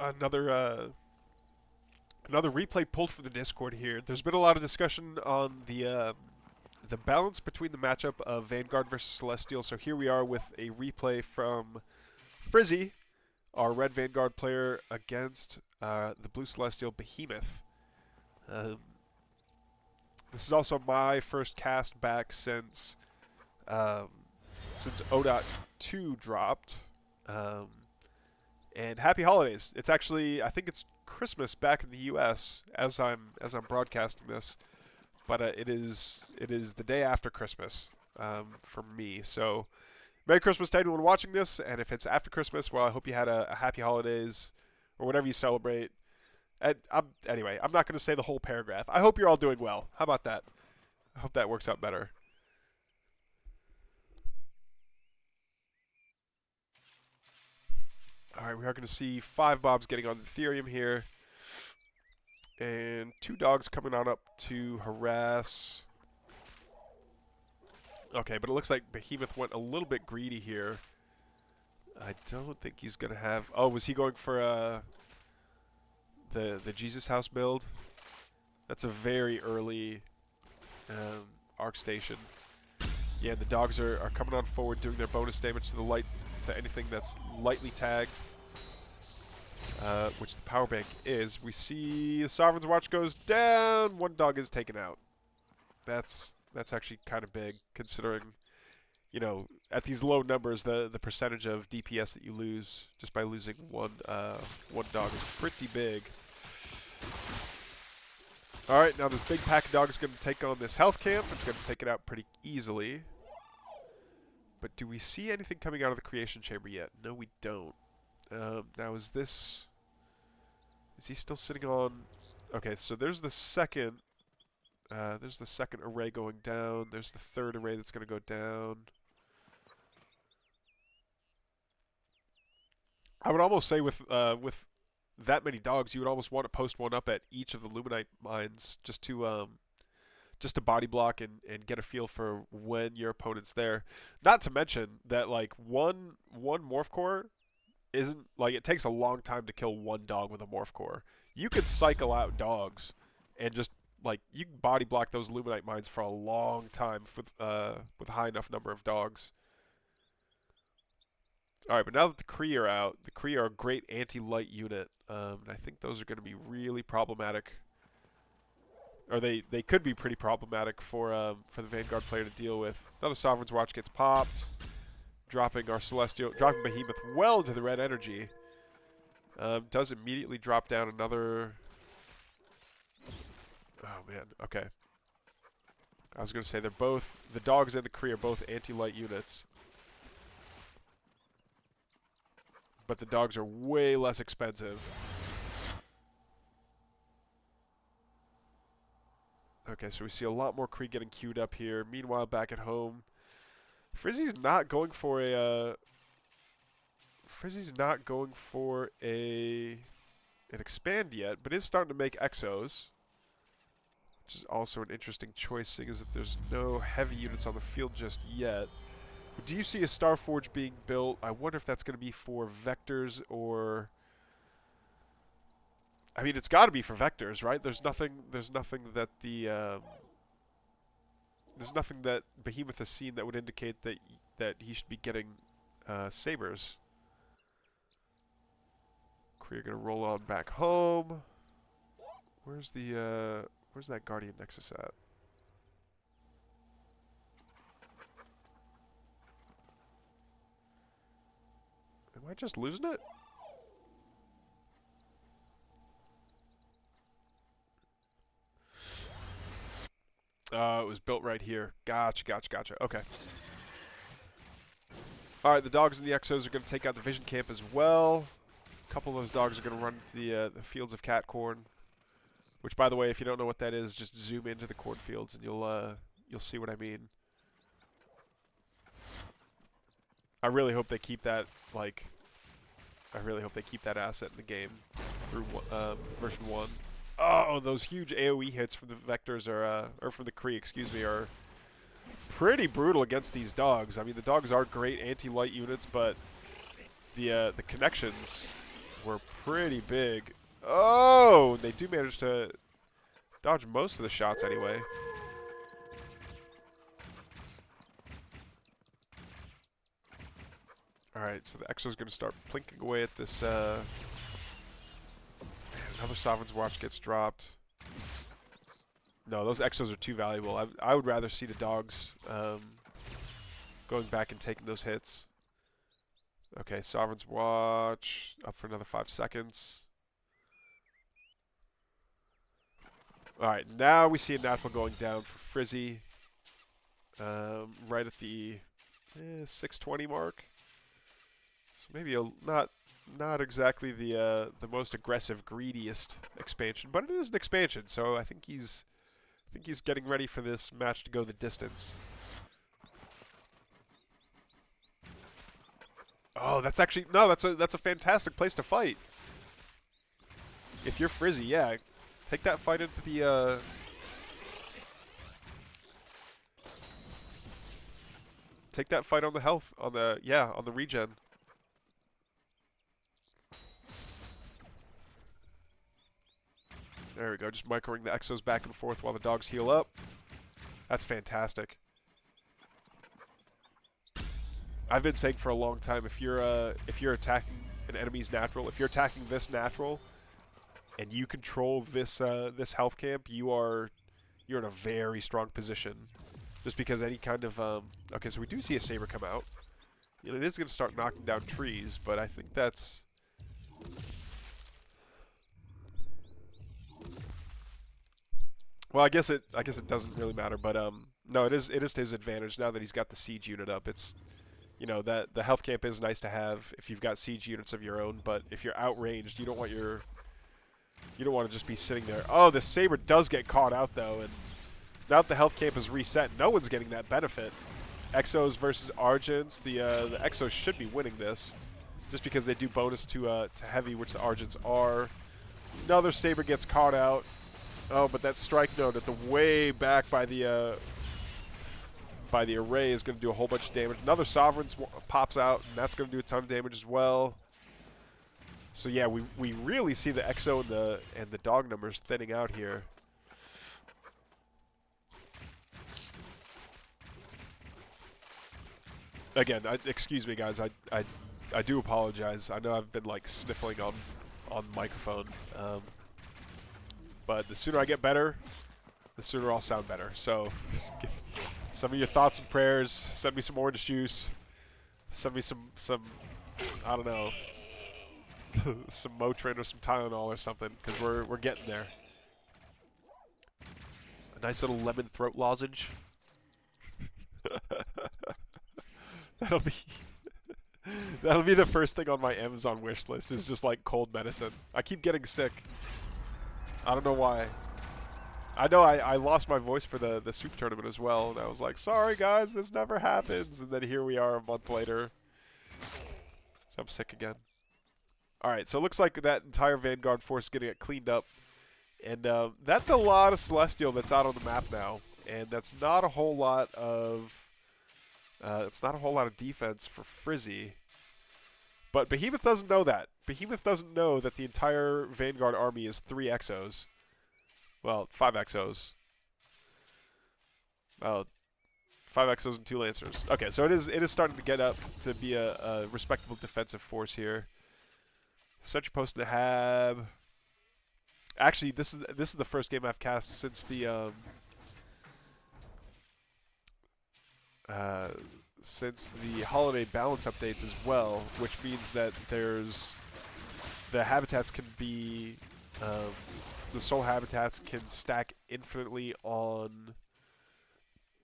Another replay pulled from the Discord here. There's been a lot of discussion on the balance between the matchup of Vanguard versus Celestial. So here we are with a replay from Frizy, our red Vanguard player, against the blue Celestial Behemoth. This is also my first cast back since O.2 dropped. And happy holidays. It's actually, I think it's Christmas back in the U.S. as I'm broadcasting this, but it is the day after Christmas for me. So, Merry Christmas to anyone watching this, and if it's after Christmas, well, I hope you had a happy holidays or whatever you celebrate. And anyway, I'm not going to say the whole paragraph. I hope you're all doing well. How about that? I hope that works out better. Alright, we are going to see 5 mobs getting on Ethereum here. And 2 dogs coming on up to harass. Okay, but it looks like Behemoth went a little bit greedy here. I don't think he's going to have... Oh, was he going for the Jesus House build? That's a very early Arc Station. Yeah, the dogs are coming on forward, doing their bonus damage to the light, to anything that's lightly tagged, which the power bank is. We see the Sovereign's Watch goes down. 1 dog is taken out. That's actually kind of big, considering, you know, at these low numbers, the percentage of DPS that you lose just by losing one dog is pretty big. All right, now this big pack of dogs is going to take on this health camp. It's going to take it out pretty easily. But do we see anything coming out of the creation chamber yet? No, we don't. Now, is he still sitting on... Okay, so there's the second array going down. There's the 3rd array that's going to go down. I would almost say with that many dogs, you would almost want to post one up at each of the Luminite mines just to body block and get a feel for when your opponent's there. Not to mention that, like, one morph core isn't, like, it takes a long time to kill 1 dog with a morph core. You could cycle out dogs and just, like, you can body block those Luminite mines for a long time with a high enough number of dogs. Alright, but now that the Kree are out, the Kree are a great anti-light unit. And I think those are going to be really problematic. Or they could be pretty problematic for the Vanguard player to deal with. Another Sovereign's Watch gets popped, dropping Behemoth well to the red energy. Does immediately drop down another. Oh man, okay. I was gonna say they're both, the dogs and the Kree are both anti-light units, but the dogs are way less expensive. Okay, so we see a lot more Kree getting queued up here. Meanwhile, back at home, Frizy's not going for an expand yet, but is starting to make exos, which is also an interesting choice, seeing as that there's no heavy units on the field just yet. But do you see a Starforge being built? I wonder if that's going to be for vectors or... I mean, it's got to be for vectors, right? There's nothing that there's nothing that Behemoth has seen that would indicate that he should be getting sabers. Kree are gonna roll on back home. Where's that Guardian Nexus at? Am I just losing it? It was built right here. Gotcha. Okay. Alright, the dogs and the Exos are going to take out the Vision Camp as well. A couple of those dogs are going to run to the Fields of Catcorn. Which, by the way, if you don't know what that is, just zoom into the cornfields and you'll see what I mean. I really hope they keep that, like... I really hope they keep that asset in the game through version 1. Oh, those huge AoE hits from the Vectors are, or from the Kree, excuse me, are pretty brutal against these dogs. I mean, the dogs are great anti-light units, but the connections were pretty big. Oh, they do manage to dodge most of the shots anyway. Alright, so the Exo's going to start plinking away at this. Man, another Sovereign's Watch gets dropped. No, those Exos are too valuable. I would rather see the dogs going back and taking those hits. Okay, Sovereign's Watch up for another 5 seconds. Alright, now we see a natural going down for Frizy. Right at the 620 mark. So maybe not exactly the most aggressive, greediest expansion, but it is an expansion, so I think he's getting ready for this match to go the distance. Oh, that's actually that's a fantastic place to fight. If you're Frizy, yeah, take that fight into the take that fight on the health on the regen. There we go, just microing the Exos back and forth while the dogs heal up. That's fantastic. I've been saying for a long time, if you're attacking an enemy's natural, if you're attacking this natural, and you control this this health camp, you're in a very strong position. Just because any kind of okay, so we do see a Saber come out. You know, it is going to start knocking down trees, but I think that's. Well, I guess it doesn't really matter, but no, it is to his advantage now that he's got the siege unit up. It's, you know, that the health camp is nice to have if you've got siege units of your own, but if you're outranged, you don't want to just be sitting there. Oh, the Saber does get caught out though, and now that the health camp is reset, no one's getting that benefit. Exos versus Argents, the Exos should be winning this, just because they do bonus to heavy, which the Argents are. Another Saber gets caught out. Oh, but that strike node at the way back by the array is going to do a whole bunch of damage. Another Sovereigns pops out, and that's going to do a ton of damage as well. So yeah, we really see the Exo and the dog numbers thinning out here. Again, excuse me guys, I do apologize. I know I've been like sniffling on microphone. But the sooner I get better, the sooner I'll sound better. So, send me your thoughts and prayers. Send me some orange juice. Send me some I don't know, some Motrin or some Tylenol or something, because we're getting there. A nice little lemon throat lozenge. That'll be the first thing on my Amazon wish list. Is just like cold medicine. I keep getting sick. I don't know why. I know I lost my voice for the soup tournament as well, and I was like, sorry guys, this never happens. And then here we are a month later. I'm sick again. Alright, so it looks like that entire Vanguard force is going to get cleaned up. And that's a lot of Celestial that's out on the map now. And that's not a whole lot of defense for Frizy. But Behemoth doesn't know that. Behemoth doesn't know that the entire Vanguard army is 3 Exos. Well, 5 Exos. Well, 5 Exos and 2 Lancers. Okay, so it is starting to get up to be a respectable defensive force here. Sentry post in the Hab. Actually, this is the first game I've cast since the holiday balance updates as well, which means that the habitats can be the soul habitats can stack infinitely on.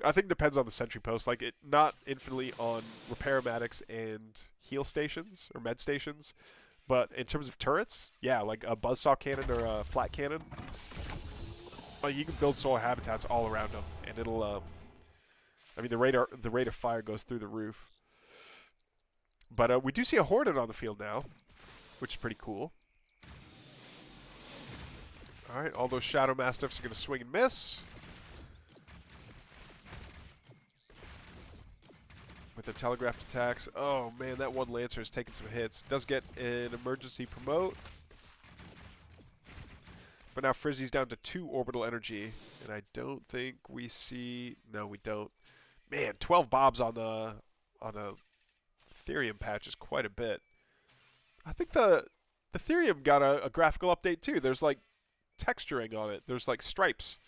I think it depends on the sentry post, like not infinitely on repair medics and heal stations or med stations, but in terms of turrets, yeah, like a buzzsaw cannon or a flat cannon, you can build soul habitats all around them, and it'll I mean, the rate of fire goes through the roof. But we do see a Hornet on the field now, which is pretty cool. All right, all those Shadow Mastiffs are going to swing and miss. with their telegraphed attacks. Oh man, that one Lancer is taking some hits. Does get an emergency promote. But now Frizy's down to 2 orbital energy. And I don't think we see... No, we don't. Man, 12 bobs on a Therium patch is quite a bit. I think the Therium got a graphical update too. There's like texturing on it. There's like stripes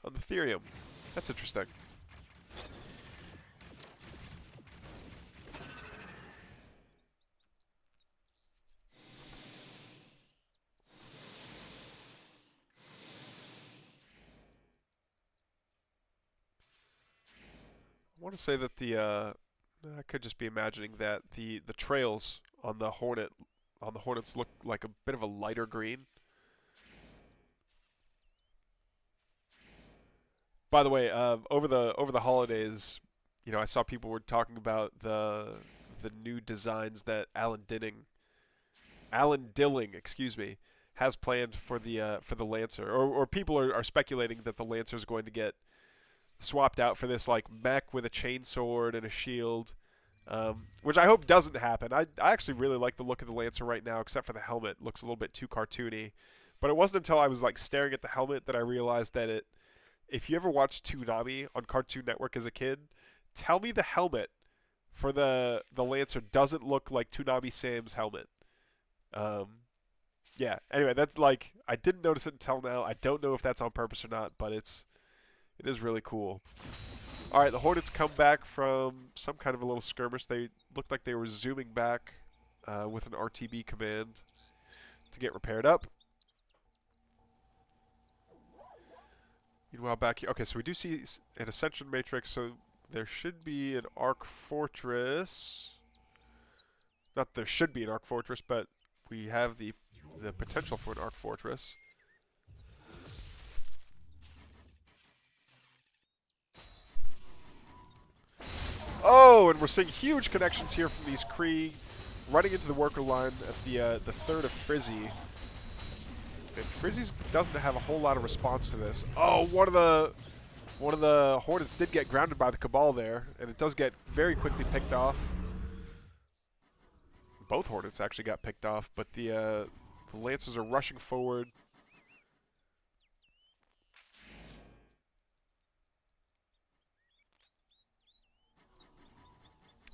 on the Therium. That's interesting. I want to say that I could just be imagining that the trails on the Hornets look like a bit of a lighter green. By the way, over the holidays, you know, I saw people were talking about the new designs that Alan Dilling, excuse me, has planned for the Lancer, or people are speculating that the Lancer is going to get swapped out for this like mech with a chainsword and a shield, which I hope doesn't happen. I actually really like the look of the Lancer right now, except for the helmet. It looks a little bit too cartoony. But it wasn't until I was like staring at the helmet that I realized that if you ever watched Toonami on Cartoon Network as a kid, tell me the helmet for the Lancer doesn't look like Toonami Sam's helmet. Yeah. Anyway, that's like I didn't notice it until now. I don't know if that's on purpose or not, but it is really cool. All right, the Hornets come back from some kind of a little skirmish. They looked like they were zooming back with an RTB command to get repaired up. Meanwhile, back here. Okay, so we do see an Ascension Matrix, so there should be an Arc Fortress. Not there should be an Arc Fortress, but we have the potential for an Arc Fortress. Oh, and we're seeing huge connections here from these Kree running into the worker line at the third of Frizy. And Frizy doesn't have a whole lot of response to this. Oh, one of the Hornets did get grounded by the Cabal there, and it does get very quickly picked off. Both Hornets actually got picked off, but the Lancers are rushing forward.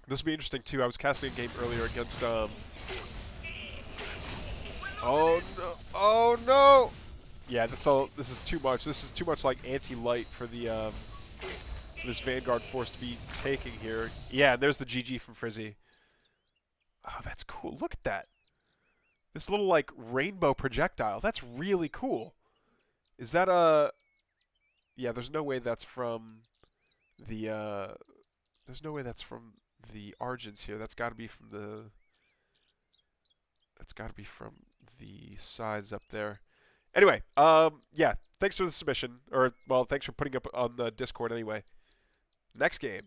This will be interesting too. I was casting a game earlier against oh no! Oh no! Yeah, that's all. This is too much. This is too much like anti-light for the this Vanguard force to be taking here. Yeah, and there's the GG from Frizy. Oh, that's cool. Look at that. This little like rainbow projectile. That's really cool. Is that a? Yeah, there's no way that's from the. There's no way that's from the Argents here. That's got to be from the. That's got to be from the sides up there. Anyway, yeah. Thanks for the submission, or well, thanks for putting up on the Discord anyway. Next game.